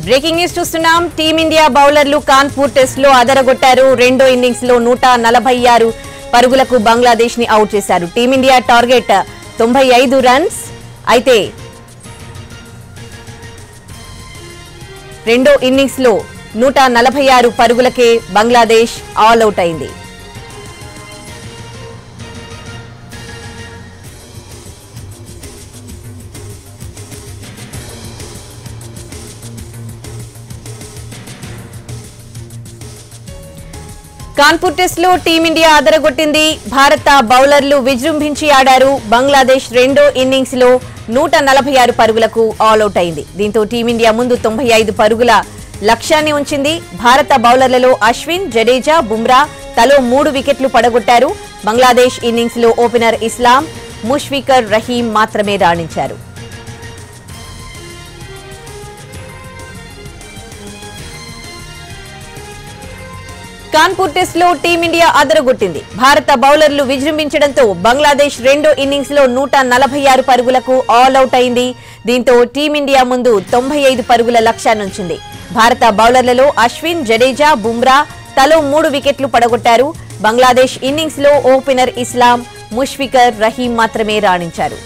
Breaking news చూస్తున్నాం. Team India బౌలర్లు Kanpur test లో అదరగొట్టారు. రెండో ఇన్నింగ్స్ లో 146 పరుగులకు బంగ్లాదేశ్ ని అవుట్ చేశారు. Team India target 95 runs. అయితే రెండో ఇన్నింగ్స్ లో 146 పరుగులకే బంగ్లాదేశ్ ఆల్ అవుట్ అయింది. కాన్పూర్ టెస్ట్ లో టీమిండియా అదరగొట్టింది. భారత బౌలర్లు విజృంభించి ఆడారు. బంగ్లాదేశ్ రెండో ఇన్నింగ్స్ లో 146 పరుగులకు ఆల్ అవుట్ అయింది. దీంతో టీమిండియా ముందు 95 పరుగుల లక్ష్యాన్ని ఉంచింది. భారత బౌలర్లలో అశ్విన్, జడేజా, బుమ్రా తలో 3 వికెట్లు పడగొట్టారు. బంగ్లాదేశ్ ఇన్నింగ్స్ లో ఓపెనర్ ఇస్లాం, ముష్ఫికర్ రహీం మాత్రమే రాణించారు. కాన్పూర్ టెస్ట్ లో టీమిండియా అదరగొట్టింది. భారత బౌలర్లు విజృంభించడంతో బంగ్లాదేశ్ రెండో ఇన్నింగ్స్ లో 146 పరుగులకు ఆల్ అవుట్ అయింది. దీంతో టీమిండియా ముందు 95 పరుగుల లక్ష్యాన్నుంచింది. భారత బౌలర్లలో అశ్విన్, జడేజా, బుమ్రా తలో 3 వికెట్లు పడగొట్టారు. బంగ్లాదేశ్ ఇన్నింగ్స్ లో ఓపెనర్ ఇస్లాం, ముష్ఫికర్ రహీం మాత్రమే రాణించారు.